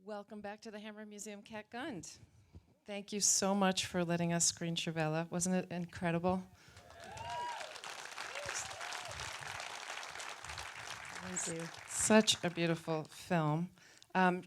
Welcome back to the Hammer Museum, Kat Gund. Thank you so much for letting us screen Chavela. Wasn't it incredible? Thank you. Such a beautiful film.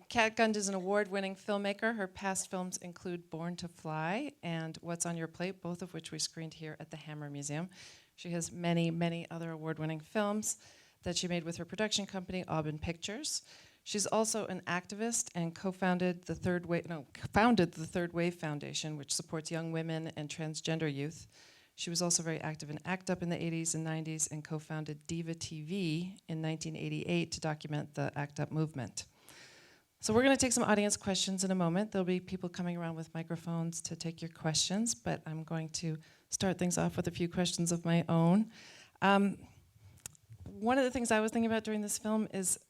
Kat Gund is an award-winning filmmaker. Her past films include Born to Fly and What's on Your Plate, both of which we screened here at the Hammer Museum. She has many, many other award-winning films that she made with her production company, Aubin Pictures. She's also an activist and founded the Third Wave Foundation, which supports young women and transgender youth. She was also very active in ACT UP in the 80s and 90s and co-founded Diva TV in 1988 to document the ACT UP movement. So we're going to take some audience questions in a moment. There'll be people coming around with microphones to take your questions, but I'm going to start things off with a few questions of my own. One of the things I was thinking about during this film is,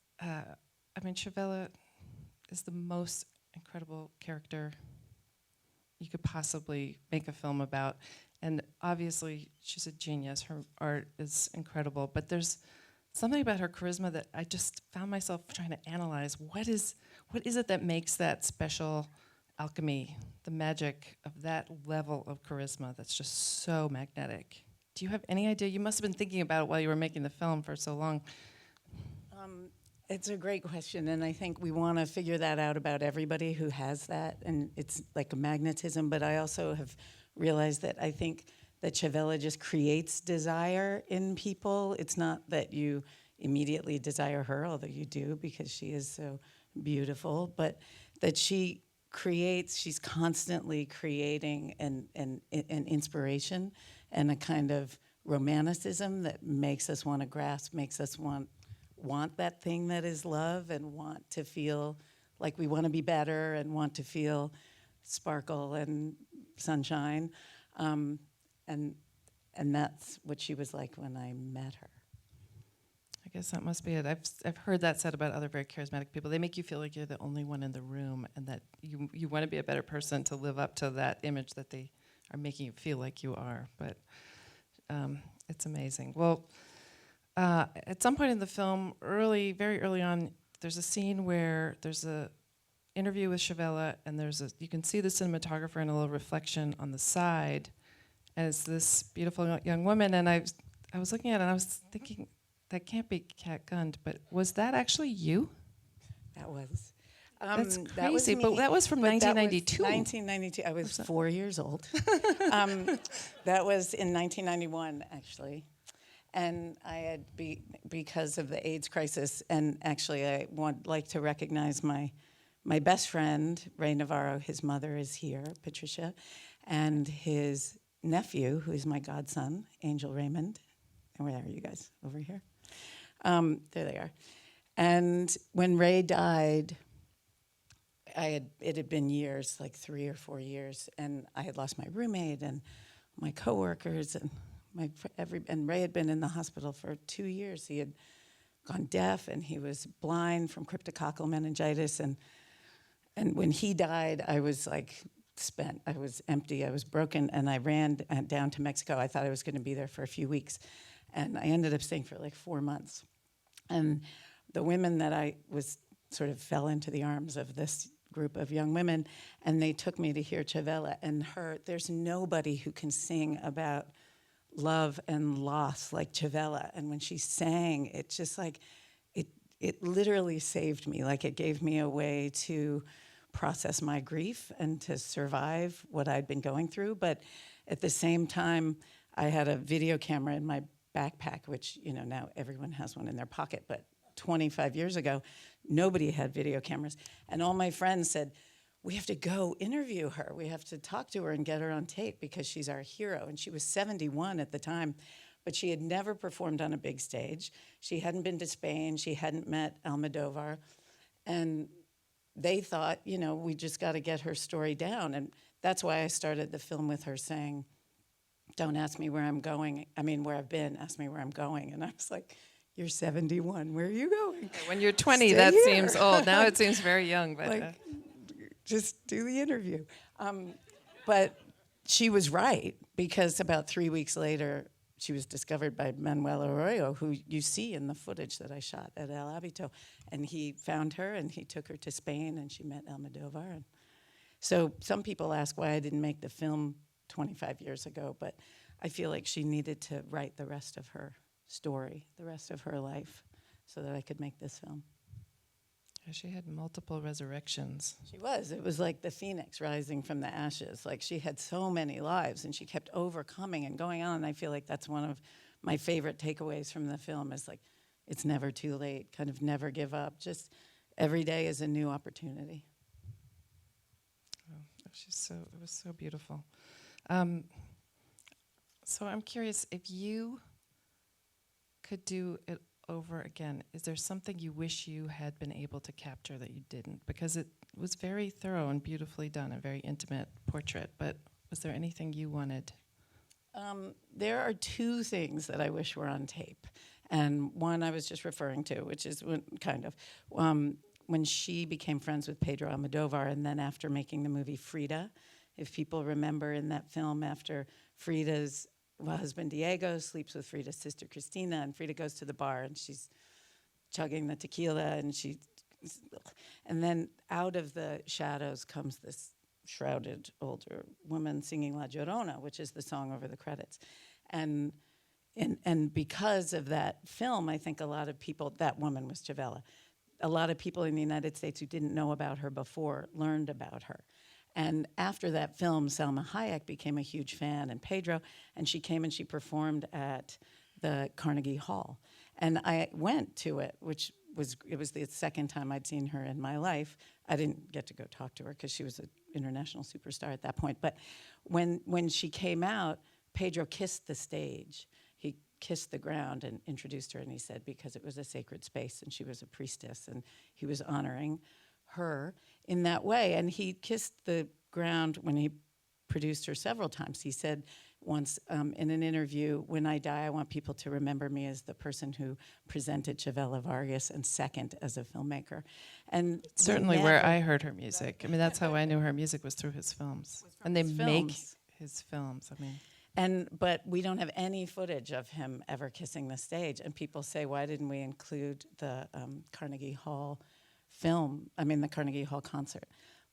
Chavela is the most incredible character you could possibly make a film about. And obviously, she's a genius. Her art is incredible. But there's something about her charisma that I just found myself trying to analyze. What is it that makes that special alchemy, the magic of that level of charisma that's just so magnetic? Do you have any idea? You must have been thinking about it while you were making the film for so long. It's a great question, and I think we want to figure that out about everybody who has that, and it's like a magnetism, but I also have realized that I think that Chavela just creates desire in people. It's not that you immediately desire her, although you do because she is so beautiful, but that she's constantly creating an inspiration and a kind of romanticism that makes us want to grasp, makes us want that thing that is love and want to feel like we want to be better and want to feel sparkle and sunshine. And that's what she was like when I met her. I guess that must be it. I've heard that said about other very charismatic people. They make you feel like you're the only one in the room and that you want to be a better person to live up to that image that they are making you feel like you are. But it's amazing. Well, at some point in the film, very early on, there's a scene where there's a interview with Chavela, and you can see the cinematographer in a little reflection on the side as this beautiful young woman. And I was looking at it, and I was thinking, that can't be Kat Gund, but was that actually you? That was. That's crazy, that was me, but that was from 1992. 1992. I was 4 years old. That was in 1991, actually. And I had, because of the AIDS crisis, and actually I would like to recognize my best friend, Ray Navarro. His mother is here, Patricia, and his nephew, who is my godson, Angel Raymond. And where are you guys? Over here? There they are. And when Ray died, it had been years, like 3 or 4 years, and I had lost my roommate and my coworkers and and Ray had been in the hospital for 2 years. He had gone deaf and he was blind from cryptococcal meningitis. And when he died, I was like spent. I was empty. I was broken. And I ran down to Mexico. I thought I was going to be there for a few weeks. And I ended up staying for like 4 months. And the women that I was sort of fell into the arms of this group of young women, and they took me to hear Chavela. And there's nobody who can sing about love and loss like Chavela. And when she sang, it just like, it literally saved me. Like it gave me a way to process my grief and to survive what I'd been going through. But at the same time, I had a video camera in my backpack, which, now everyone has one in their pocket. But 25 years ago, nobody had video cameras. And all my friends said, we have to go interview her. We have to talk to her and get her on tape because she's our hero. And she was 71 at the time, but she had never performed on a big stage. She hadn't been to Spain. She hadn't met Almodovar. And they thought, we just got to get her story down. And that's why I started the film with her saying, don't ask me where I'm going. Where I've been, ask me where I'm going. And I was like, you're 71, where are you going? When you're 20, Stay that here. seems old. Now it seems very young, but... Just do the interview. But she was right, because about 3 weeks later, she was discovered by Manuel Arroyo, who you see in the footage that I shot at El Habito. And he found her, and he took her to Spain, and she met Almodovar. And so some people ask why I didn't make the film 25 years ago, but I feel like she needed to write the rest of her story, the rest of her life, so that I could make this film. Yeah, she had multiple resurrections. She was. It was like the phoenix rising from the ashes. Like, she had so many lives, and she kept overcoming and going on. And I feel like that's one of my favorite takeaways from the film is, like, it's never too late, kind of never give up. Just every day is a new opportunity. Oh, it was so beautiful. So I'm curious, if you could do it over again, is there something you wish you had been able to capture that you didn't? Because it was very thorough and beautifully done, a very intimate portrait, but was there anything you wanted? There are two things that I wish were on tape. And one I was just referring to, which is when she became friends with Pedro Almodovar, and then after making the movie Frida, if people remember in that film, after Frida's husband Diego sleeps with Frida's sister Cristina, and Frida goes to the bar and she's chugging the tequila, and then out of the shadows comes this shrouded older woman singing La Llorona, which is the song over the credits. And because of that film, I think a lot of people, that woman was Chavela, a lot of people in the United States who didn't know about her before learned about her. And after that film, Salma Hayek became a huge fan, and Pedro, and she came and she performed at the Carnegie Hall. And I went to it, it was the second time I'd seen her in my life. I didn't get to go talk to her because she was an international superstar at that point. But when she came out, Pedro kissed the stage. He kissed the ground and introduced her, and he said, because it was a sacred space and she was a priestess, and he was honoring her in that way. And he kissed the ground when he produced her several times. He said once in an interview, when I die, I want people to remember me as the person who presented Chavela Vargas, and second as a filmmaker. And certainly where I heard her music. I mean, that's how I knew her music was through his films. And they make his films, I mean. But we don't have any footage of him ever kissing the stage. And people say, why didn't we include the Carnegie Hall the Carnegie Hall concert,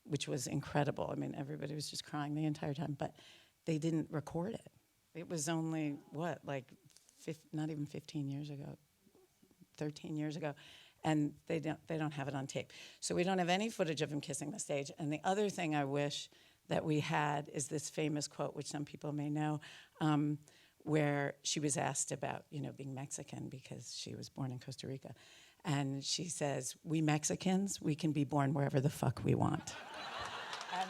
which was incredible. I mean, everybody was just crying the entire time, but they didn't record it. It was only, not even 15 years ago, 13 years ago, and they don't have it on tape. So we don't have any footage of him kissing the stage. And the other thing I wish that we had is this famous quote, which some people may know, where she was asked about, being Mexican because she was born in Costa Rica. And she says, we Mexicans, we can be born wherever the fuck we want. And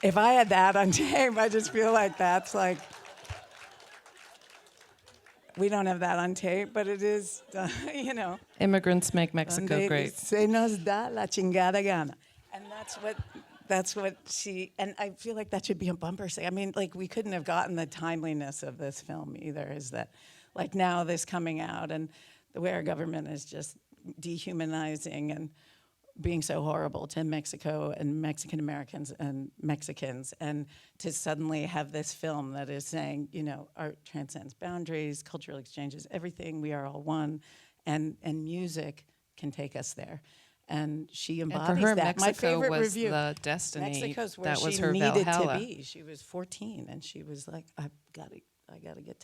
if I had that on tape, I just feel like that's like, we don't have that on tape, but it is, Immigrants make Mexico great. Se nos da la chingada gana. And that's what she, and I feel like that should be a bumper sticker. I mean, like, we couldn't have gotten the timeliness of this film either, is that, like, now this coming out and the way our government is just dehumanizing and being so horrible to Mexico and Mexican Americans and Mexicans, and to suddenly have this film that is saying, art transcends boundaries, cultural exchanges, everything, we are all one, and music can take us there. And she embodies and for her, that. Mexico My favorite was review. the destiny. Mexico's where that was she her needed Valhalla. to be. She was 14, and she was like, I gotta get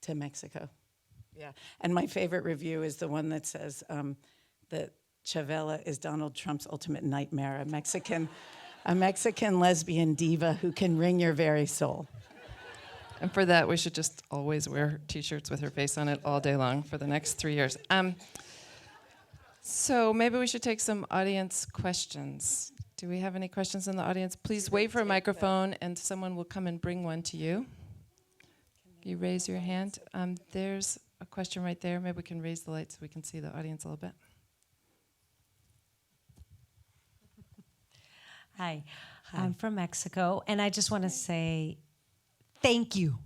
to Mexico. Yeah, and my favorite review is the one that says that Chavela is Donald Trump's ultimate nightmare, a Mexican lesbian diva who can wring your very soul. And for that, we should just always wear T-shirts with her face on it all day long for the next 3 years. So maybe we should take some audience questions. Do we have any questions in the audience? Please wait for a microphone, and someone will come and bring one to you. You raise your hand. There's a question right there. Maybe we can raise the light so we can see the audience a little bit. Hi. I'm from Mexico, and I just want to say thank you.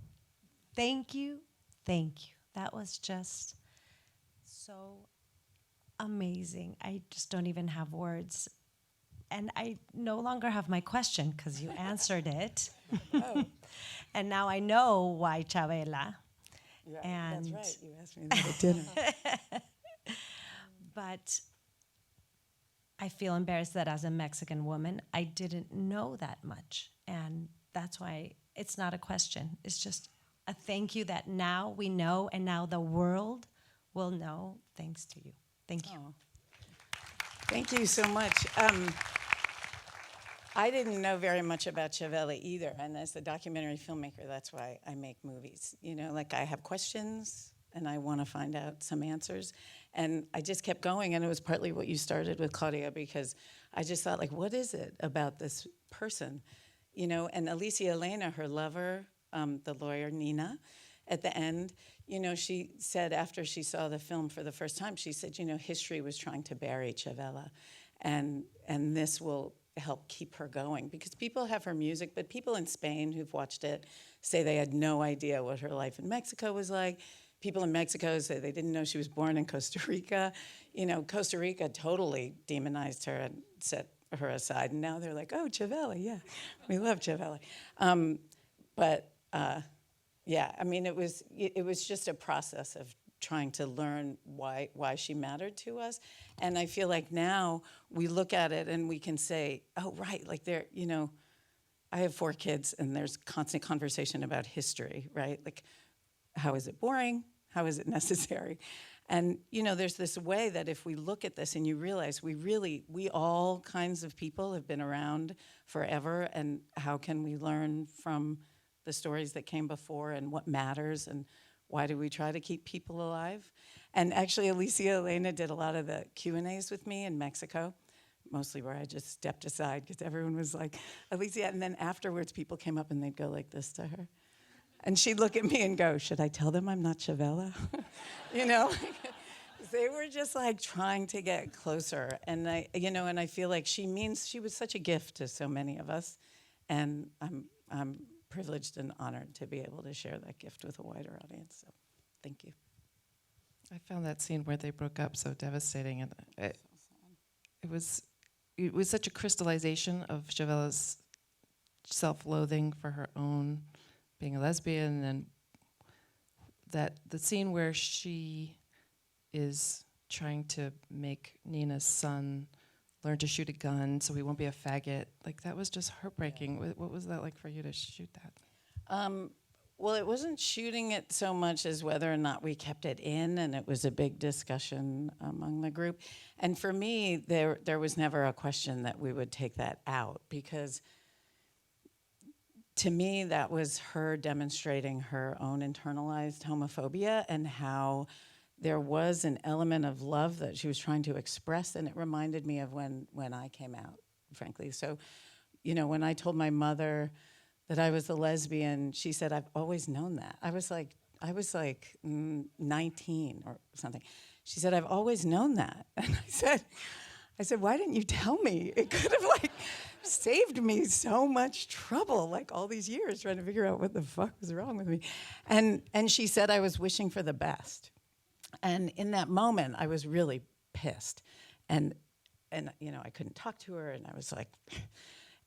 Thank you. Thank you. That was just so amazing. I just don't even have words. and I no longer have my question because you answered it. And now I know why Chavela. Yeah, And that's right. You asked me that at dinner. But I feel embarrassed that as a Mexican woman, I didn't know that much. And that's why it's not a question. It's just a thank you that now we know, and now the world will know thanks to you. Thank you. Oh. Thank you so much. I didn't know very much about Chavela either, and as a documentary filmmaker, that's why I make movies. You know, like I have questions, and I want to find out some answers, and I just kept going, and it was partly what you started with, Claudia, because I just thought, like, what is it about this person? You know, and Alicia Elena, her lover, the lawyer Nina, at the end, you know, she said after she saw the film for the first time, she said, you know, history was trying to bury Chavela, and this will help keep her going, because people have her music, but people in Spain who've watched it say they had no idea what her life in Mexico was like. People in Mexico say they didn't know she was born in Costa Rica. You know, Costa Rica totally demonized her and set her aside, and now they're like, oh, Chavela, yeah, we love Chavela. Yeah, I mean, it was just a process of trying to learn why she mattered to us. And I feel like now we look at it and we can say, oh, right, like there, you know, I have 4 kids and there's constant conversation about history, right? Like, how is it boring? How is it necessary? And, you know, there's this way that if we look at this and you realize we all kinds of people have been around forever, and how can we learn from the stories that came before and what matters, and why do we try to keep people alive? And actually, Alicia Elena did a lot of the Q&As with me in Mexico, mostly where I just stepped aside because everyone was like, Alicia, and then afterwards people came up and they'd go like this to her. And she'd look at me and go, should I tell them I'm not Chavela? You know? They were just like trying to get closer. And I feel like she was such a gift to so many of us. And I'm privileged and honored to be able to share that gift with a wider audience. So thank you. I found that scene where they broke up so devastating, and it was such a crystallization of Chavela's self-loathing for her own being a lesbian, and that the scene where she is trying to make Nina's son learn to shoot a gun so he won't be a faggot, like that was just heartbreaking. What was that like for you to shoot that? Well, it wasn't shooting it so much as whether or not we kept it in, and it was a big discussion among the group. And for me, there was never a question that we would take that out, because to me, that was her demonstrating her own internalized homophobia and how there was an element of love that she was trying to express, and it reminded me of when I came out, frankly. So, you know, when I told my mother that I was a lesbian, she said, I've always known that. I was like 19 or something. She said, I've always known that. And I said, why didn't you tell me? It could have like saved me so much trouble, like all these years trying to figure out what the fuck was wrong with me. And she said I was wishing for the best. And in that moment, I was really pissed. And you know, I couldn't talk to her, and I was like,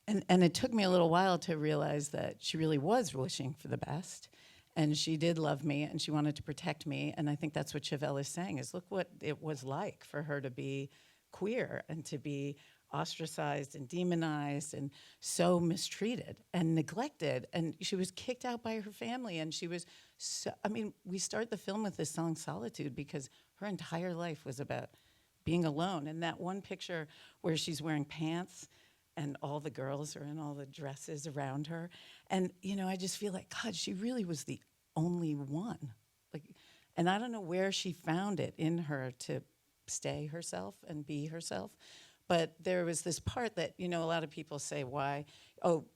and it took me a little while to realize that she really was wishing for the best. And she did love me, and she wanted to protect me. And I think that's what Chavela is saying, is look what it was like for her to be queer and to be ostracized and demonized and so mistreated and neglected. And she was kicked out by her family. And she was we start the film with this song, Solitude, because her entire life was about being alone. And that one picture where she's wearing pants and all the girls are in all the dresses around her. And, you know, I just feel like, God, she really was the only one. And I don't know where she found it in her to stay herself and be herself. But there was this part that, you know, a lot of people say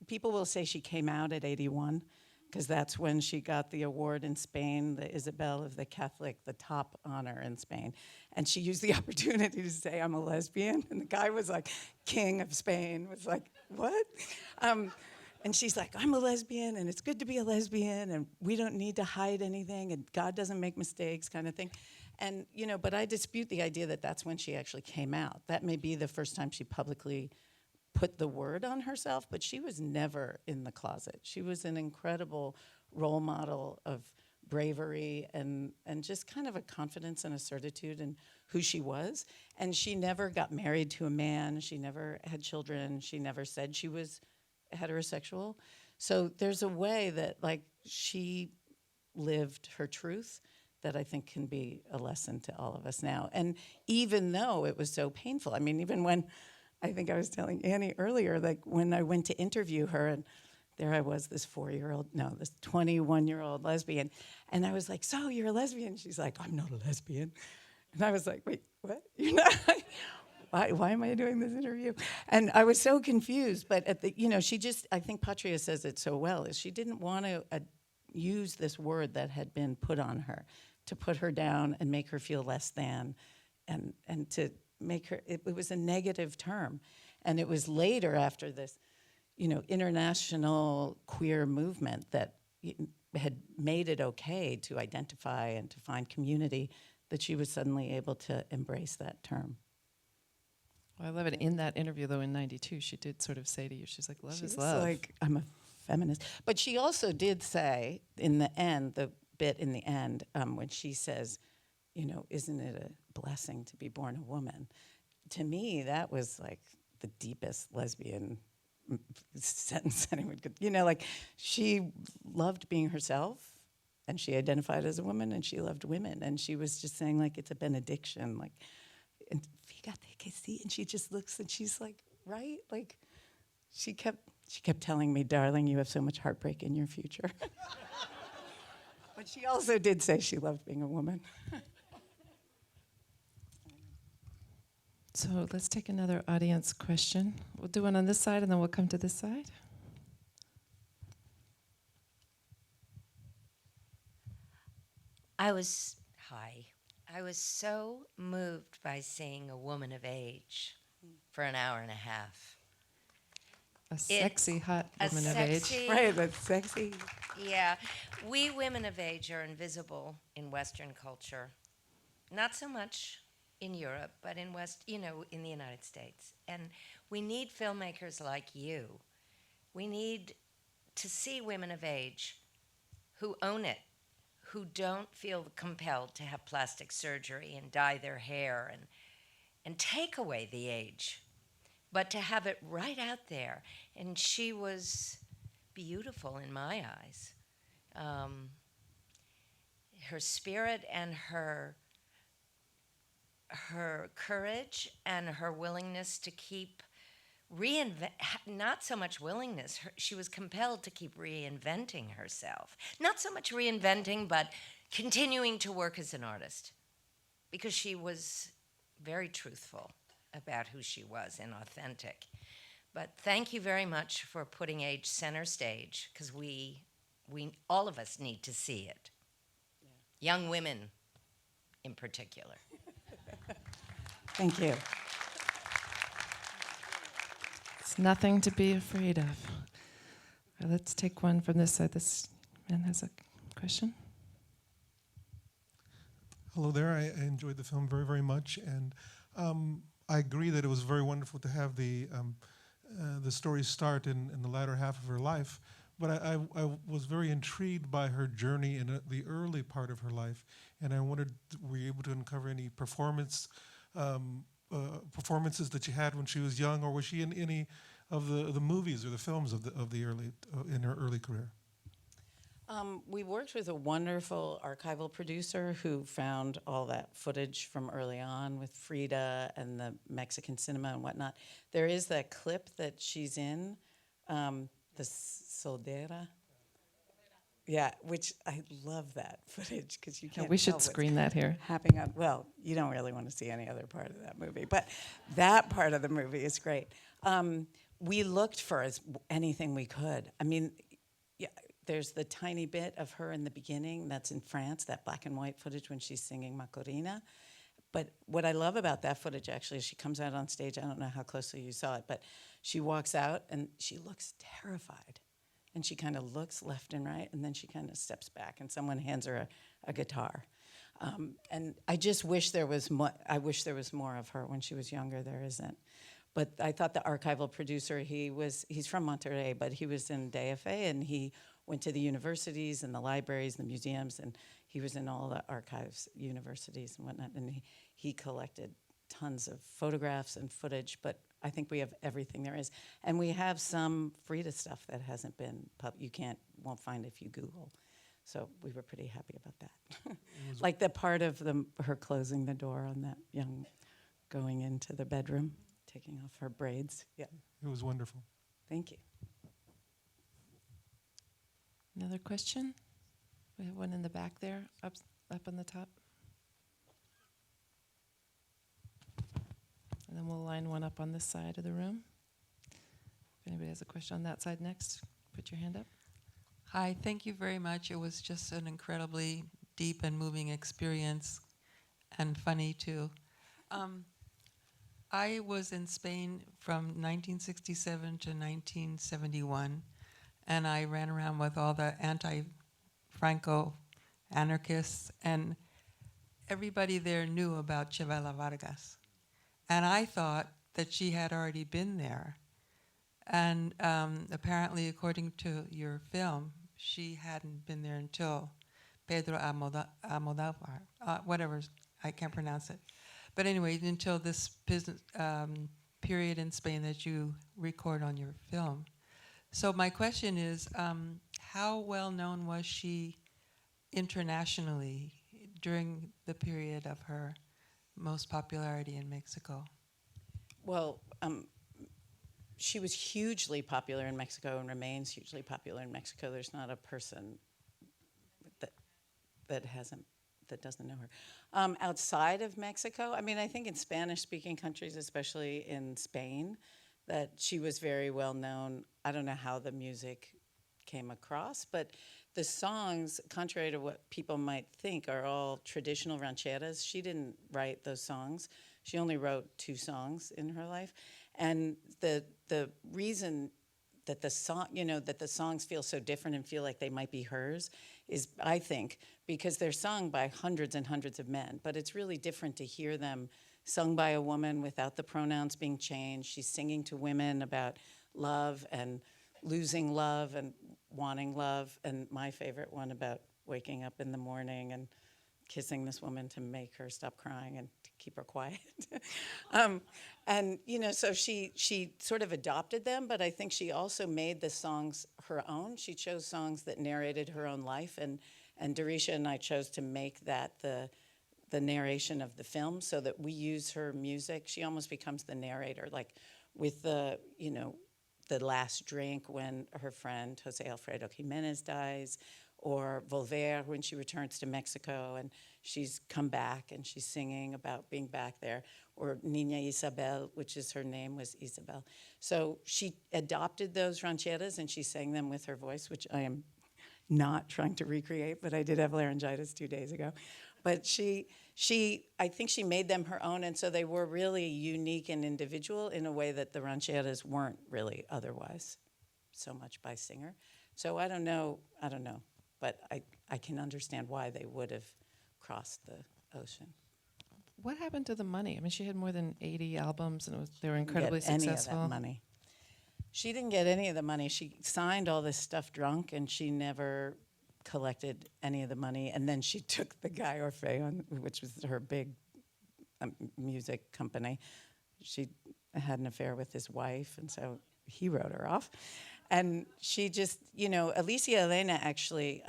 people will say she came out at 81, because that's when she got the award in Spain, the Isabel of the Catholic, the top honor in Spain. And she used the opportunity to say, I'm a lesbian. And the guy was like, king of Spain, was like, what? And she's like, I'm a lesbian, and it's good to be a lesbian, and we don't need to hide anything, and God doesn't make mistakes, kind of thing. And, you know, but I dispute the idea that that's when she actually came out. That may be the first time she publicly put the word on herself, but she was never in the closet. She was an incredible role model of bravery and just kind of a confidence and a certitude in who she was. And she never got married to a man. She never had children. She never said she was heterosexual. So there's a way that, like, she lived her truth that I think can be a lesson to all of us now. And even though it was so painful, I mean, even when, I think I was telling Annie earlier, like when I went to interview her, and there I was, this 21-year-old lesbian, and I was like, so you're a lesbian? She's like, I'm not a lesbian. And I was like, wait, what? You're not? Why am I doing this interview? And I was so confused, but she just, I think Patria says it so well, is she didn't want to use this word that had been put on her to put her down and make her feel less than, and to make her, it was a negative term. And it was later, after this, international queer movement that had made it okay to identify and to find community, that she was suddenly able to embrace that term. Well, I love it. In that interview, though, in '92, she did sort of say to you, she's like, love is love. Like, I'm a feminist. But she also did say, in the end, the bit in the end, when she says, isn't it a blessing to be born a woman? To me, that was like the deepest lesbian sentence anyone could, like, she loved being herself, and she identified as a woman, and she loved women, and she was just saying, like, it's a benediction, like, and fíjate que sí, and she just looks, and she's like, right? Like, she kept telling me, darling, you have so much heartbreak in your future. But she also did say she loved being a woman. So let's take another audience question. We'll do one on this side, and then we'll come to this side. I was so moved by seeing a woman of age for an hour and a half. A sexy, hot A woman of age. sexy, Right, that's sexy. yeah. We women of age are invisible in Western culture. Not so much in Europe, but in in the United States. And we need filmmakers like you. We need to see women of age who own it, who don't feel compelled to have plastic surgery and dye their hair and take away the age, but to have it right out there. And she was beautiful in my eyes. Her spirit and her courage and her willingness to keep not so much willingness, she was compelled to keep reinventing herself. Not so much reinventing, but continuing to work as an artist, because she was very truthful about who she was and authentic. But thank you very much for putting age center stage, because we all of us need to see it. Yeah. Young women in particular. Thank you. It's nothing to be afraid of. Let's take one from this side. This man has a question. Hello there. I enjoyed the film very, very much, and I agree that it was very wonderful to have the story start in the latter half of her life. But I was very intrigued by her journey in the early part of her life, and I wondered, were you able to uncover any performances that she had when she was young, or was she in any of the movies or the films of the early in her early career? We worked with a wonderful archival producer who found all that footage from early on with Frida and the Mexican cinema and whatnot. There is that clip that she's in, the Soldera. Yeah, which I love that footage, because you can't. We tell should what's screen that here. happening on. Well, you don't really want to see any other part of that movie, but that part of the movie is great. We looked for anything we could. I mean, yeah, there's the tiny bit of her in the beginning that's in France, that black and white footage when she's singing Macorina. But what I love about that footage, actually, is she comes out on stage. I don't know how closely you saw it, but she walks out and she looks terrified. And she kind of looks left and right, and then she kind of steps back, and someone hands her a guitar. And I just wish there was more. I wish there was more of her when she was younger. There isn't. but I thought the archival producer, he's from Monterrey, but he was in DFA, and he went to the universities and the libraries and the museums, and he was in all the archives, universities and whatnot, and he collected tons of photographs and footage, but I think we have everything there is. And we have some Frida stuff that hasn't been won't find if you Google. So we were pretty happy about that. Like the part of her closing the door on that young, going into the bedroom, taking off her braids. Yeah. It was wonderful. Thank you. Another question? We have one in the back there, up on the top. And then we'll line one up on this side of the room. If anybody has a question on that side next, put your hand up. Hi, thank you very much. It was just an incredibly deep and moving experience, and funny too. I was in Spain from 1967 to 1971, and I ran around with all the anti-Franco anarchists, and everybody there knew about Chavela Vargas. And I thought that she had already been there. And apparently, according to your film, she hadn't been there until Pedro Almodovar, whatever, I can't pronounce it. But anyway, until this period in Spain that you record on your film. So my question is, how well known was she internationally during the period of her most popularity in Mexico? Well, she was hugely popular in Mexico and remains hugely popular in Mexico. There's not a person that doesn't know her. Outside of Mexico, I mean, I think in Spanish-speaking countries, especially in Spain, that she was very well known. I don't know how the music came across, but the songs, contrary to what people might think, are all traditional rancheras. She didn't write those songs. She only wrote 2 songs in her life. And the reason that the songs feel so different and feel like they might be hers is, I think, because they're sung by hundreds and hundreds of men. But it's really different to hear them sung by a woman without the pronouns being changed. She's singing to women about love and losing love and wanting love. And my favorite one about waking up in the morning and kissing this woman to make her stop crying and to keep her quiet. And, so she sort of adopted them, but I think she also made the songs her own. She chose songs that narrated her own life, and Dorisha and I chose to make that the narration of the film so that we use her music. She almost becomes the narrator, like with the last drink when her friend Jose Alfredo Jimenez dies, or Volver when she returns to Mexico and she's come back and she's singing about being back there, or Niña Isabel, which is her name was Isabel. So she adopted those rancheras and she sang them with her voice, which I am not trying to recreate, but I did have laryngitis 2 days ago. But I think she made them her own, and so they were really unique and individual in a way that the rancheras weren't really otherwise so much by singer. So I don't know, but I can understand why they would have crossed the ocean. What happened to the money? I mean, she had more than 80 albums, and they were incredibly Any successful. of that money. She didn't get any of the money. She signed all this stuff drunk, and she never collected any of the money. And then she took the guy Orfeon, which was her big music company. She had an affair with his wife, and so he wrote her off. And she just, Alicia Elena actually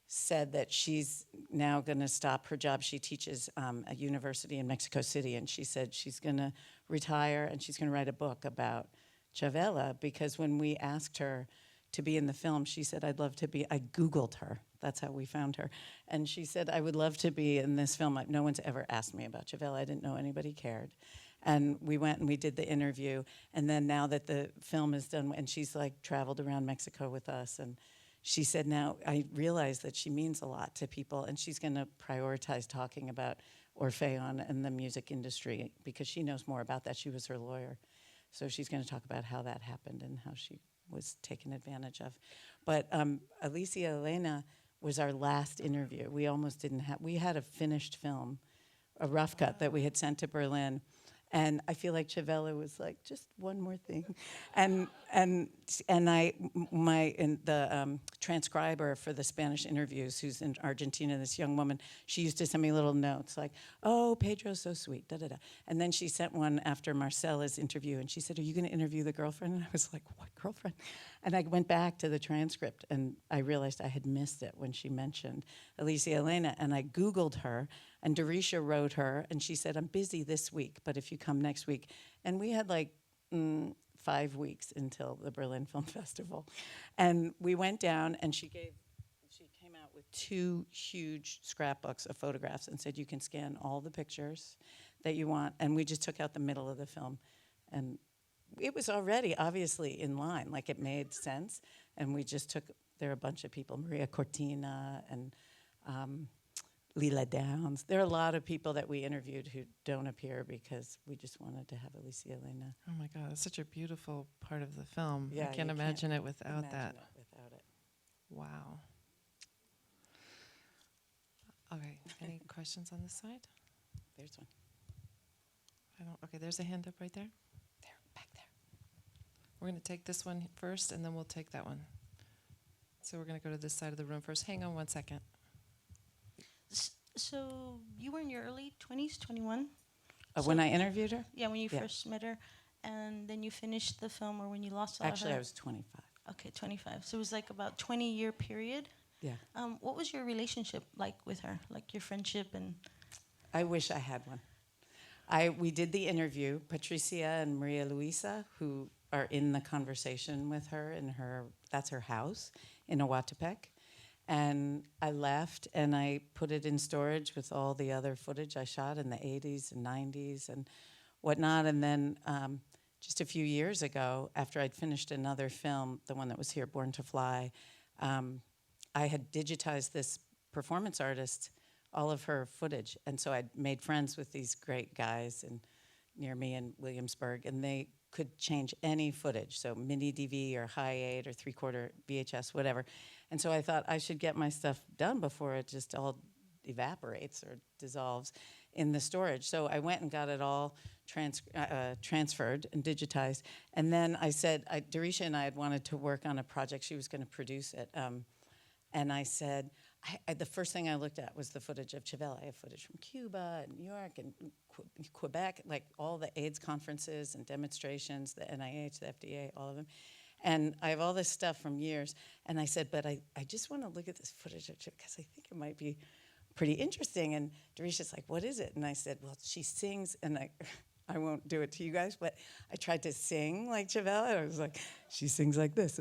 said that she's now going to stop her job. She teaches a university in Mexico City, and she said she's going to retire and she's going to write a book about Chavela, because when we asked her to be in the film, she said, I'd love to be. I Googled her. That's how we found her. And she said, I would love to be in this film. No one's ever asked me about Chavela. I didn't know anybody cared. And we went and we did the interview. And then now that the film is done, and she's like traveled around Mexico with us, and she said, now I realize that she means a lot to people, and she's going to prioritize talking about Orfeon and the music industry because she knows more about that. She was her lawyer. So she's going to talk about how that happened and how she was taken advantage of. But Alicia Elena was our last interview. We almost didn't have, we had a finished film, a rough cut that we had sent to Berlin, And I feel like Chavela was like, just one more thing. And the transcriber for the Spanish interviews, who's in Argentina, this young woman, she used to send me little notes like, oh, Pedro's so sweet, da da da. And then she sent one after Marcela's interview, and she said, are you going to interview the girlfriend? And I was like, what girlfriend? And I went back to the transcript, and I realized I had missed it when she mentioned Alicia Elena, and I Googled her, and Dorisha wrote her, and she said, I'm busy this week, but if you come next week. And we had like 5 weeks until the Berlin Film Festival. And we went down, and she came out with 2 huge scrapbooks of photographs and said, you can scan all the pictures that you want. And we just took out the middle of the film. And it was already obviously in line, like it made sense. And we just took, there are a bunch of people, Maria Cortina and Lila Downs. There are a lot of people that we interviewed who don't appear because we just wanted to have Alicia Elena. Oh my God, it's such a beautiful part of the film. Yeah, I can't you imagine can't it without imagine that. it without it. Wow. Okay, any questions on this side? There's one. Okay, there's a hand up right there. There, back there. We're going to take this one first, and then we'll take that one. So we're going to go to this side of the room first. Hang on one second. So you were in your early 20s, 21? When I interviewed her? Yeah, when you Yeah. first met her, and then you finished the film, or when you lost all Actually, her? I was 25. Okay, 25. So it was like about 20-year period. Yeah. What was your relationship like with her? Like your friendship and... I wish I had one. We did the interview. Patricia and Maria Luisa, who are in the conversation with her in that's her house in Oaxtepec. And I left and I put it in storage with all the other footage I shot in the 80s and 90s and whatnot. And then just a few years ago, after I'd finished another film, the one that was here, Born to Fly, I had digitized this performance artist, all of her footage. And so I'd made friends with these great guys near me in Williamsburg, and they could change any footage, so mini DV or high 8 or 3/4 VHS, whatever. And so I thought I should get my stuff done before it just all evaporates or dissolves in the storage. So I went and got it all transferred and digitized. And then I said, Dorisha and I had wanted to work on a project. She was going to produce it. And I said, the first thing I looked at was the footage of Chavela. I have footage from Cuba and New York and Quebec, like all the AIDS conferences and demonstrations, the NIH, the FDA, all of them. And I have all this stuff from years. And I said, but I just want to look at this footage of Chavela because I think it might be pretty interesting. And Dorisha's like, what is it? And I said, well, she sings, and I won't do it to you guys, but I tried to sing like Chavela. I was like, she sings like this.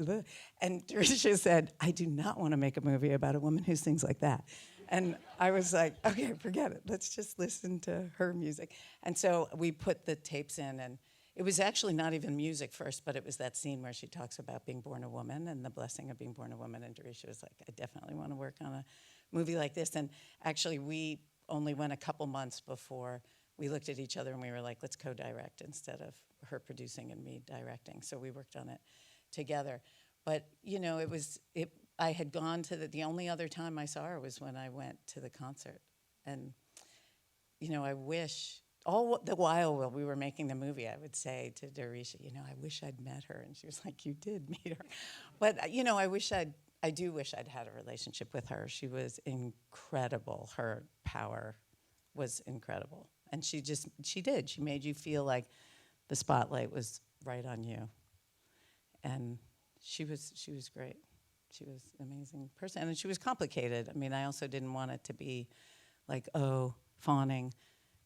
And Dorisha said, I do not want to make a movie about a woman who sings like that. And I was like, okay, forget it. Let's just listen to her music. And so we put the tapes in, and it was actually not even music first, but it was that scene where she talks about being born a woman and the blessing of being born a woman. And Dorisha was like, I definitely want to work on a movie like this. And actually, we only went a couple months before we looked at each other and we were like, let's co-direct instead of her producing and me directing. So we worked on it together. But, you know, I had gone to the only other time I saw her was when I went to the concert. And, you know, I wish, all the while we were making the movie, I would say to Dorisha, you know, I wish I'd met her. And she was like, you did meet her. But, you know, I do wish I'd had a relationship with her. She was incredible. Her power was incredible. And she did. She made you feel like the spotlight was right on you. And she was great. She was an amazing person. And she was complicated. I mean, I also didn't want it to be like, oh, fawning.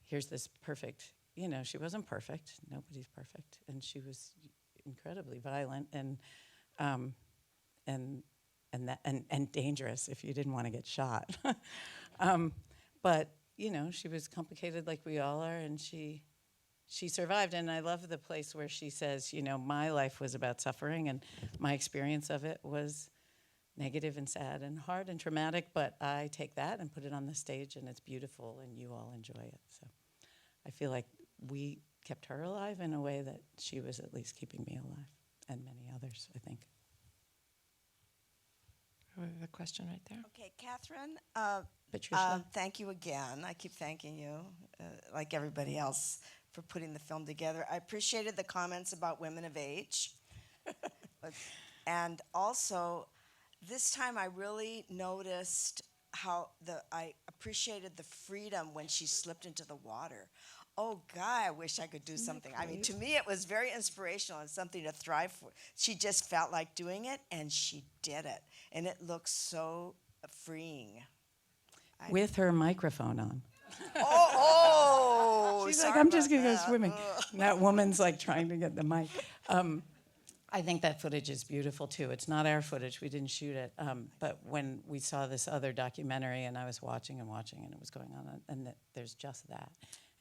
Here's this perfect, you know, she wasn't perfect. Nobody's perfect. And she was incredibly violent and dangerous if you didn't want to get shot. But, you know, she was complicated like we all are, and she survived. And I love the place where she says, you know, my life was about suffering, and my experience of it was negative and sad and hard and traumatic, but I take that and put it on the stage, and it's beautiful, and you all enjoy it. So I feel like we kept her alive in a way that she was at least keeping me alive, and many others, I think. We have a question right there. Okay, Catherine, Patricia? thank you again. I keep thanking you, like everybody else, for putting the film together. I appreciated the comments about women of age. And also, this time I really noticed how I appreciated the freedom when she slipped into the water. Oh, God, I wish I could do something. I mean, to me, it was very inspirational and something to thrive for. She just felt like doing it, and she did it. And it looks so freeing. With her microphone on. Oh, She's sorry like, I'm just about going to go that. swimming. Ugh. And that woman's like trying to get the mic. I think that footage is beautiful too. It's not our footage, we didn't shoot it. But when we saw this other documentary and I was watching and it was going on, and there's just that.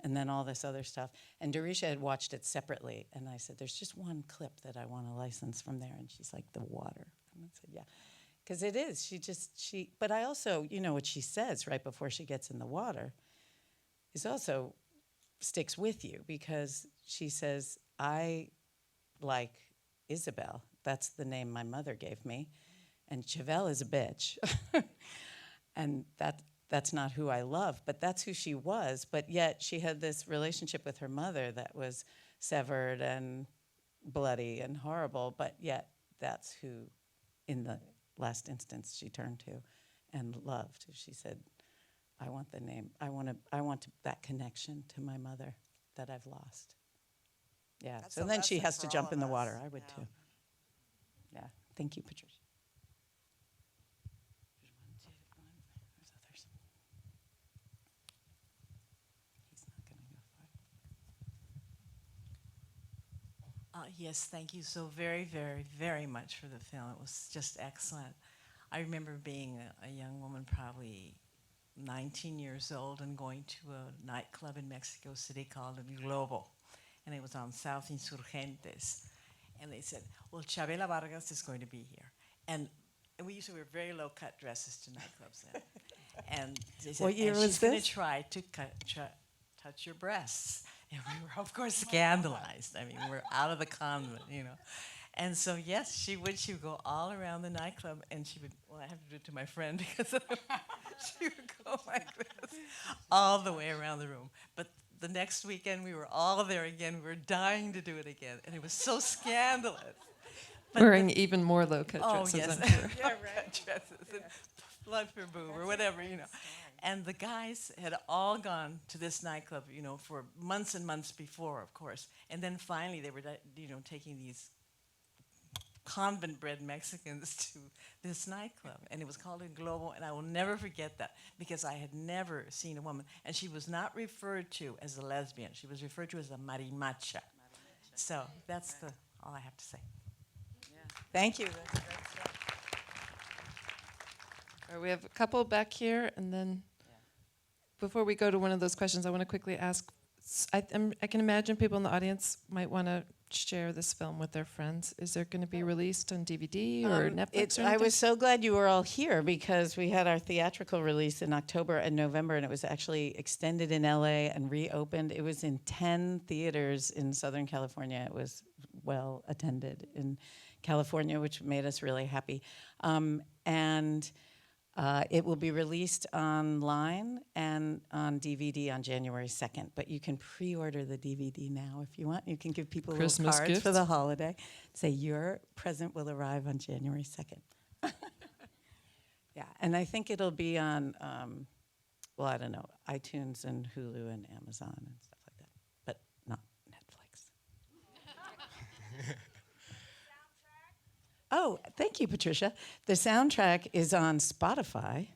And then all this other stuff. And Dorisha had watched it separately. And I said, there's just one clip that I want to license from there. And she's like, the water. And I said, yeah. Because it is. But I also, you know, what she says right before she gets in the water is also sticks with you, because she says, I like Isabel. That's the name my mother gave me. And Chavelle is a bitch. And that's not who I love, but that's who she was. But yet she had this relationship with her mother that was severed and bloody and horrible, but yet that's who, in the last instance, she turned to and loved. She said, I want the name. I want that connection to my mother that I've lost. Yeah. That's So a then she lesson has for to jump all in of the us. water. I would Yeah. too. Yeah. Thank you, Patricia. There's others. He's not going to go far. Yes, thank you so very, very, very much for the film. It was just excellent. I remember being a young woman, probably 19 years old, and going to a nightclub in Mexico City called El Globo, and it was on South Insurgentes. And they said, well, Chavela Vargas is going to be here. And we used to wear very low-cut dresses to nightclubs then. And they said, What year and was she's going this? to try to touch your breasts. And we were, of course, scandalized. I mean, we're out of the convent, you know. And so, yes, she would go all around the nightclub, and she would, well, I have to do it to my friend, because she would go like this all the way around the room. But the next weekend, we were all there again. We were dying to do it again, and it was so scandalous. But Wearing even more low-cut oh, dresses, yes. I'm sure. Yeah, right. Dresses and blood for boob or whatever, you know. And the guys had all gone to this nightclub, you know, for months and months before, of course. And then finally they were, you know, taking these convent-bred Mexicans to this nightclub. And it was called El Globo, and I will never forget that, because I had never seen a woman. And she was not referred to as a lesbian. She was referred to as a marimacha. So that's all I have to say. Thank you. All right, we have a couple back here, and then before we go to one of those questions, I want to quickly ask, I can imagine people in the audience might want to share this film with their friends. Is there going to be released on DVD or Netflix or anything? I was so glad you were all here, because we had our theatrical release in October and November, and it was actually extended in LA and reopened. It was in 10 theaters in Southern California. It was well attended in California, which made us really happy. It will be released online and on DVD on January 2nd, but you can pre-order the DVD now if you want. You can give people Christmas little cards for gifts. the holiday. Say your present will arrive on January 2nd. Yeah, and I think it'll be on, well, I don't know, iTunes and Hulu and Amazon and stuff like that, but not Netflix. Oh, thank you, Patricia. The soundtrack is on Spotify.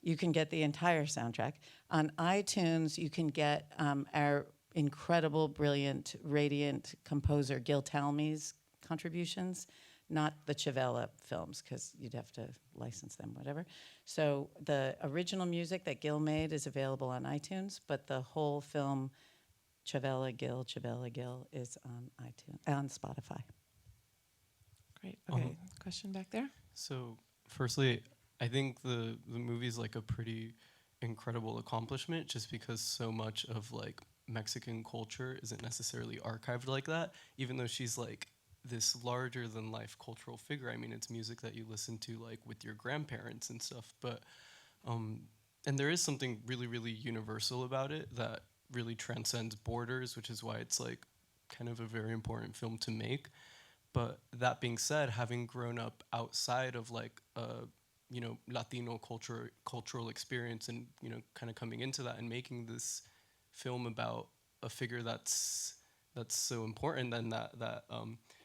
You can get the entire soundtrack. On iTunes, you can get our incredible, brilliant, radiant composer Gil Talmey's contributions, not the Chavela films, because you'd have to license them, whatever. So the original music that Gil made is available on iTunes, but the whole film, Chavela Gil, is on iTunes, on Spotify. Great. Okay, question back there. So, firstly, I think the movie's like a pretty incredible accomplishment, just because so much of like Mexican culture isn't necessarily archived like that. Even though she's like this larger than life cultural figure, I mean, it's music that you listen to like with your grandparents and stuff. But and there is something really, really universal about it that really transcends borders, which is why it's like kind of a very important film to make. But that being said, having grown up outside of like a Latino cultural experience, and kind of coming into that and making this film about a figure that's so important, and that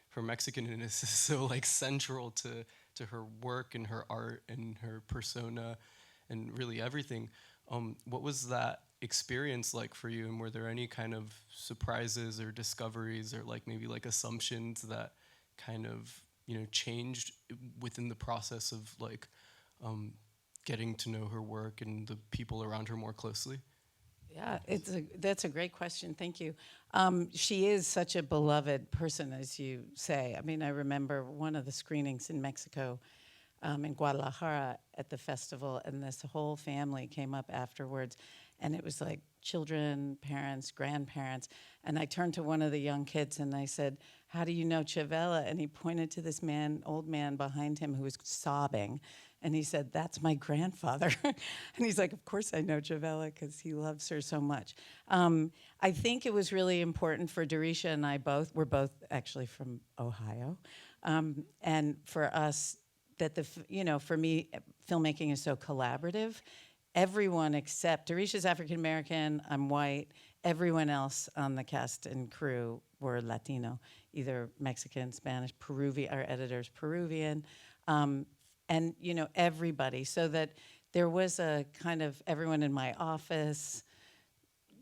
her Mexicanness is so like central to her work and her art and her persona and really everything. What was that experience like for you, and were there any kind of surprises or discoveries or like maybe like assumptions that kind of changed within the process of like getting to know her work and the people around her more closely? Yeah, that's a great question. Thank you. She is such a beloved person, as you say. I mean, I remember one of the screenings in Mexico, in Guadalajara at the festival, and this whole family came up afterwards, and it was like children, parents, grandparents, and I turned to one of the young kids and I said, "How do you know Chavela?" And he pointed to this old man behind him who was sobbing. And he said, "That's my grandfather." And he's like, "Of course I know Chavela because he loves her so much." I think it was really important for Dorisha and I both. We're both actually from Ohio. And for us, that for me, filmmaking is so collaborative. Everyone except Dorisha's African American, I'm white. Everyone else on the cast and crew were Latino, either Mexican, Spanish, Peruvian. Our editor's Peruvian. And everybody, so that there was a kind of everyone in my office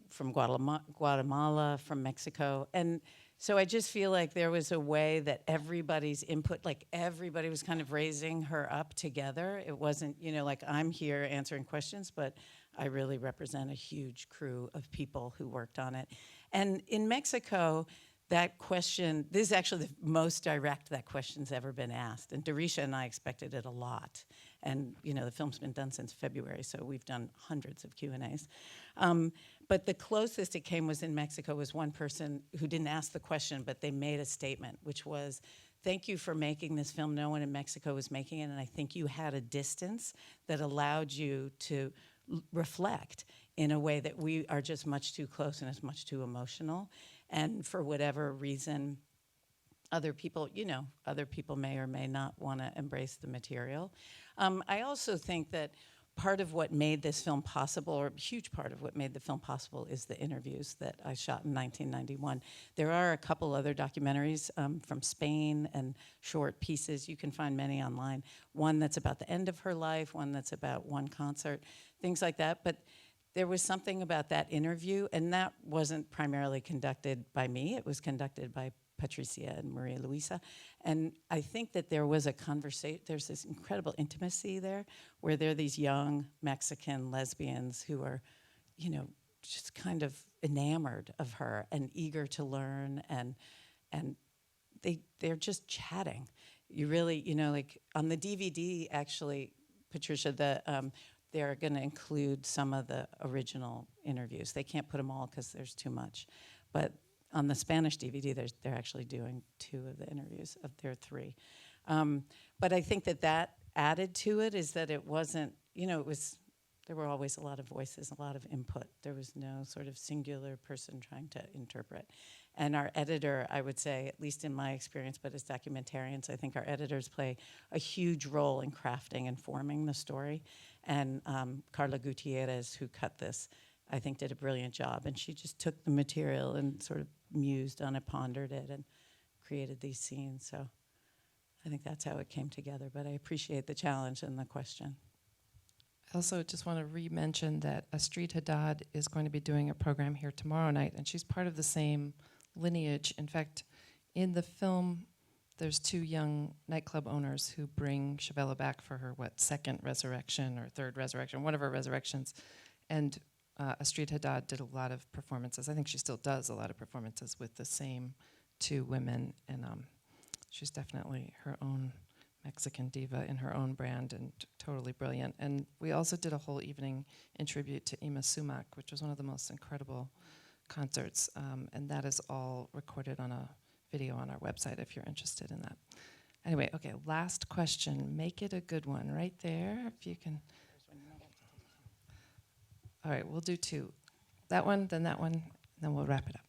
from Guatemala, from Mexico, and so I just feel like there was a way that everybody's input, like everybody was kind of raising her up together. It wasn't like I'm here answering questions, but I really represent a huge crew of people who worked on it. And in Mexico, that question, this is actually the most direct that question's ever been asked. And Dorisha and I expected it a lot. And, the film's been done since February, so we've done hundreds of Q&As. But the closest it came was in Mexico was one person who didn't ask the question, but they made a statement, which was, "Thank you for making this film. No one in Mexico was making it, and I think you had a distance that allowed you to reflect in a way that we are just much too close and it's much too emotional." And for whatever reason, other people may or may not want to embrace the material. I also think that part of what made this film possible, or a huge part of what made the film possible, is the interviews that I shot in 1991. There are a couple other documentaries from Spain and short pieces. You can find many online. One that's about the end of her life, one that's about one concert, things like that. But there was something about that interview, and that wasn't primarily conducted by me. It was conducted by Patricia and Maria Luisa. And I think that there was a conversation, there's this incredible intimacy there, where there are these young Mexican lesbians who are, just kind of enamored of her and eager to learn, and they're just chatting. You really, like on the DVD, actually, Patricia, they're going to include some of the original interviews. They can't put them all because there's too much. But on the Spanish DVD, they're actually doing 2 of the interviews of their 3. But I think that added to it is that it wasn't, there were always a lot of voices, a lot of input. There was no sort of singular person trying to interpret. And our editor, I would say, at least in my experience, but as documentarians, I think our editors play a huge role in crafting and forming the story. And Carla Gutierrez, who cut this, I think did a brilliant job. And she just took the material and sort of mused on it, pondered it, and created these scenes. So I think that's how it came together. But I appreciate the challenge and the question. I also just want to re-mention that Astrid Haddad is going to be doing a program here tomorrow night, and she's part of the same lineage. In fact, in the film, there's 2 young nightclub owners who bring Chavela back for her, second resurrection or third resurrection, one of her resurrections. And Astrid Haddad did a lot of performances. I think she still does a lot of performances with the same 2 women. And she's definitely her own Mexican diva in her own brand and totally brilliant. And we also did a whole evening in tribute to Ima Sumac, which was one of the most incredible concerts. And that is all recorded on a video on our website if you're interested in that. Anyway, okay, last question. Make it a good one right there, if you can. All right, we'll do 2. that one, then we'll wrap it up.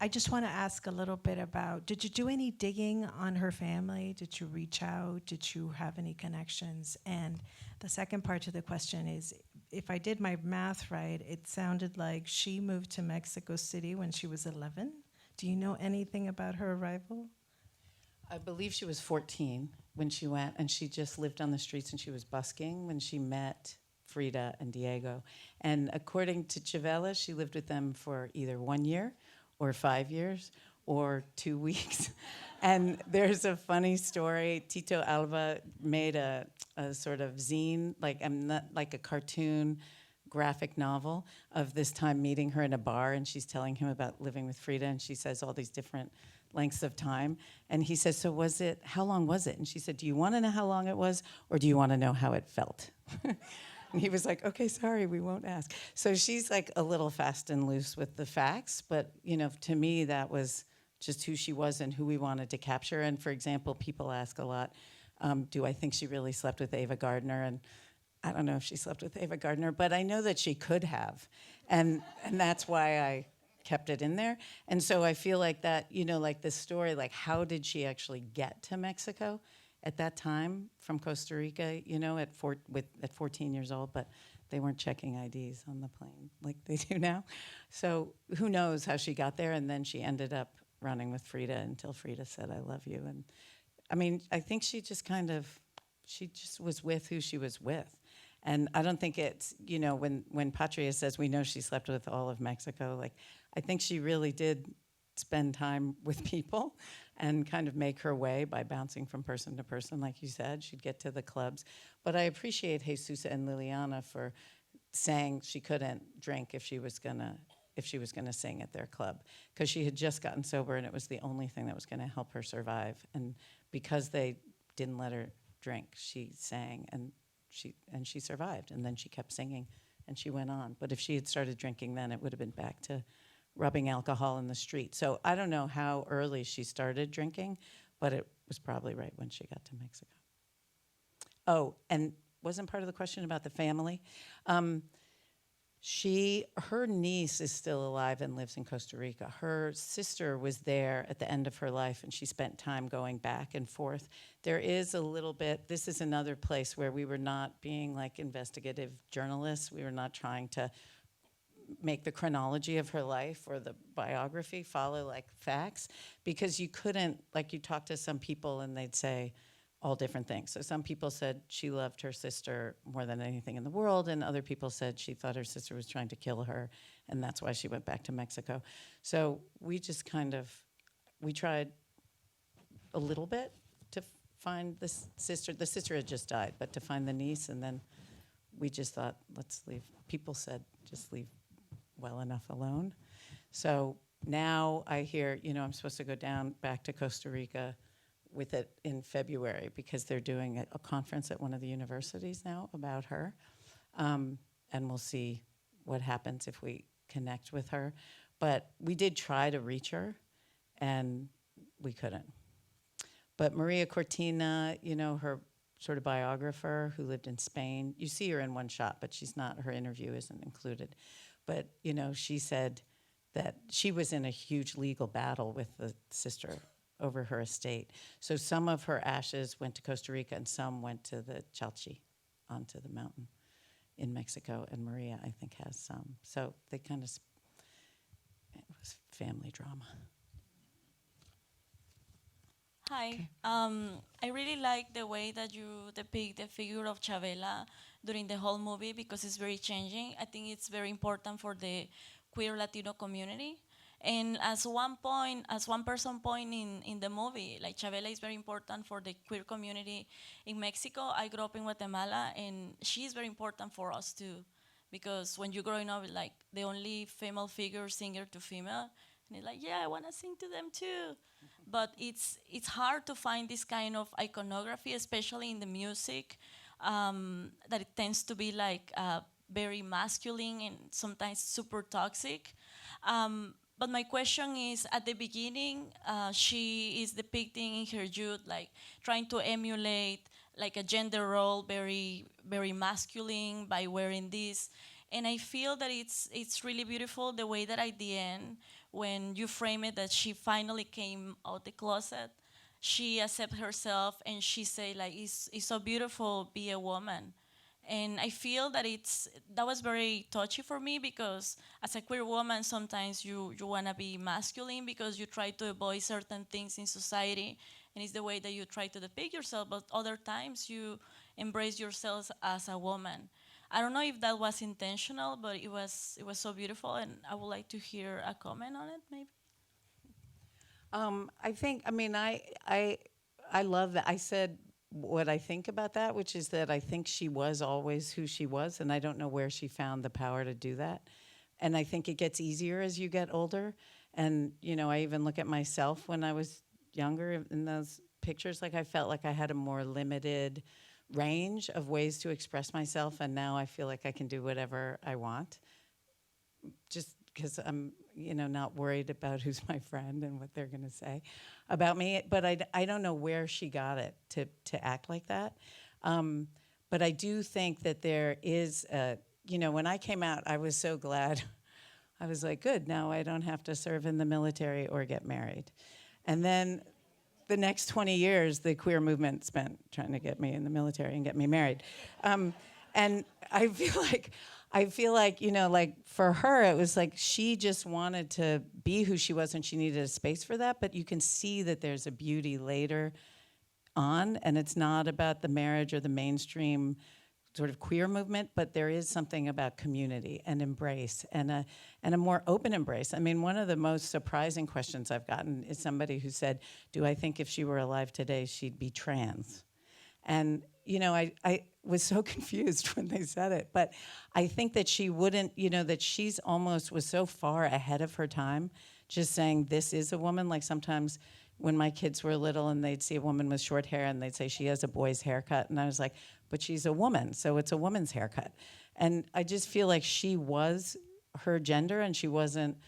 I just want to ask a little bit about, did you do any digging on her family? Did you reach out? Did you have any connections? And the second part to the question is, if I did my math right, it sounded like she moved to Mexico City when she was 11. Do you know anything about her arrival? I believe she was 14 when she went, and she just lived on the streets and she was busking when she met Frida and Diego. And according to Chavela, she lived with them for either 1 year or 5 years or 2 weeks. And there's a funny story. Tito Alba made a sort of zine, like a cartoon graphic novel of this time meeting her in a bar, and she's telling him about living with Frida, and she says all these different lengths of time. And he says, so how long was it? And she said, do you want to know how long it was, or do you want to know how it felt? And he was like, okay, sorry, we won't ask. So she's like a little fast and loose with the facts, but to me that was just who she was and who we wanted to capture. And for example, people ask a lot, do I think she really slept with Ava Gardner? And I don't know if she slept with Ava Gardner, but I know that she could have. And that's why I kept it in there. And so I feel like that, like this story, like how did she actually get to Mexico at that time from Costa Rica, at 14 years old, but they weren't checking IDs on the plane like they do now. So who knows how she got there, and then she ended up running with Frida until Frida said, I love you. And I mean, I think she just was with who she was with. And I don't think it's, when Patria says we know she slept with all of Mexico, like I think she really did spend time with people and kind of make her way by bouncing from person to person, like you said. She'd get to the clubs. But I appreciate Jesus and Liliana for saying she couldn't drink if she was gonna sing at their club, because she had just gotten sober and it was the only thing that was gonna help her survive. And because they didn't let her drink, she sang and she survived, and then she kept singing and she went on. But if she had started drinking then, it would have been back to rubbing alcohol in the street. So I don't know how early she started drinking, but it was probably right when she got to Mexico. Oh, and wasn't part of the question about the family? Her niece is still alive and lives in Costa Rica. Her sister was there at the end of her life, and she spent time going back and forth. There is a little bit, this is another place where we were not being like investigative journalists. We were not trying to make the chronology of her life or the biography follow like facts, because you couldn't, like you talk to some people and they'd say all different things. So some people said she loved her sister more than anything in the world, and other people said she thought her sister was trying to kill her, and that's why she went back to Mexico. So we just we tried a little bit to find this sister. The sister had just died, but to find the niece, and then we just thought, let's leave. People said, just leave well enough alone. So now I hear, I'm supposed to go back to Costa Rica with it in February, because they're doing a conference at one of the universities now about her. And we'll see what happens if we connect with her. But we did try to reach her, and we couldn't. But Maria Cortina, her sort of biographer who lived in Spain, you see her in one shot, but her interview isn't included. But, she said that she was in a huge legal battle with the sister over her estate. So some of her ashes went to Costa Rica and some went to the Chalchi, onto the mountain in Mexico. And Maria, I think, has some. So they it was family drama. Hi. I really like the way that you depict the figure of Chavela during the whole movie, because it's very changing. I think it's very important for the queer Latino community. And as one person point in the movie, like Chavela is very important for the queer community in Mexico. I grew up in Guatemala, and she's very important for us too, because when you're growing up, like the only female figure, singer to female, and it's like, yeah, I want to sing to them too. But it's hard to find this kind of iconography, especially in the music, that it tends to be like very masculine and sometimes super toxic. But my question is, at the beginning, she is depicting in her youth, like trying to emulate like a gender role, very, very masculine by wearing this. And I feel that it's really beautiful the way that at the end, when you frame it, that she finally came out the closet, she accepted herself and she say like, it's so beautiful be a woman. And I feel that that was very touchy for me, because as a queer woman, sometimes you want to be masculine because you try to avoid certain things in society, and it's the way that you try to depict yourself, but other times you embrace yourself as a woman. I don't know if that was intentional, but it was so beautiful, and I would like to hear a comment on it, maybe. I think, I mean, I love that. I said what I think about that, which is that I think she was always who she was, and I don't know where she found the power to do that. And I think it gets easier as you get older. And, you know, I even look at myself when I was younger in those pictures, like I felt like I had a more limited range of ways to express myself, and now I feel like I can do whatever I want, just because I'm, you know, not worried about who's my friend and what they're going to say about me. But I don't know where she got it to act like that. But I do think that there is, you know, when I came out, I was so glad. I was like, good, now I don't have to serve in the military or get married. And then the next 20 years, the queer movement spent trying to get me in the military and get me married. And I feel like, you know, like for her, it was like she just wanted to be who she was and she needed a space for that. But you can see that there's a beauty later on, and it's not about the marriage or the mainstream sort of queer movement, but there is something about community and embrace and a more open embrace. I mean, one of the most surprising questions I've gotten is somebody who said, do I think if she were alive today, she'd be trans? And, you know, I was so confused when they said it, but I think that she wouldn't, you know, that she's almost was so far ahead of her time, just saying this is a woman. Like sometimes when my kids were little and they'd see a woman with short hair and they'd say she has a boy's haircut, and I was like, but she's a woman, so it's a woman's haircut. And I just feel like she was her gender, and she wasn't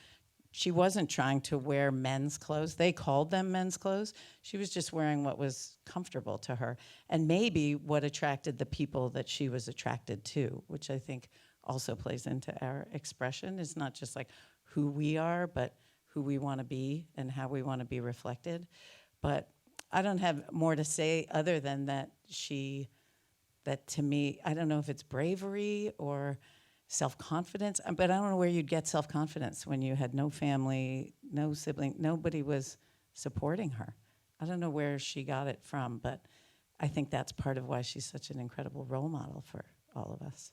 trying to wear men's clothes. They called them men's clothes. She was just wearing what was comfortable to her, and maybe what attracted the people that she was attracted to, which I think also plays into our expression. It's not just like who we are, but who we want to be and how we want to be reflected. But I don't have more to say other than that that to me, I don't know if it's bravery or self-confidence, but I don't know where you'd get self-confidence when you had no family, no sibling, nobody was supporting her. I don't know where she got it from, but I think that's part of why she's such an incredible role model for all of us.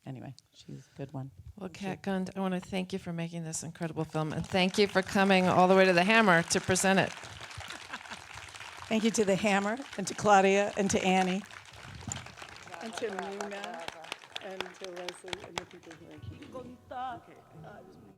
Anyway, she's a good one. Well, Kat Gund, I want to thank you for making this incredible film, and thank you for coming all the way to the Hammer to present it. Thank you to the Hammer, and to Claudia, and to Annie, and to Nina, and to Leslie, and the people who are keeping me. Okay.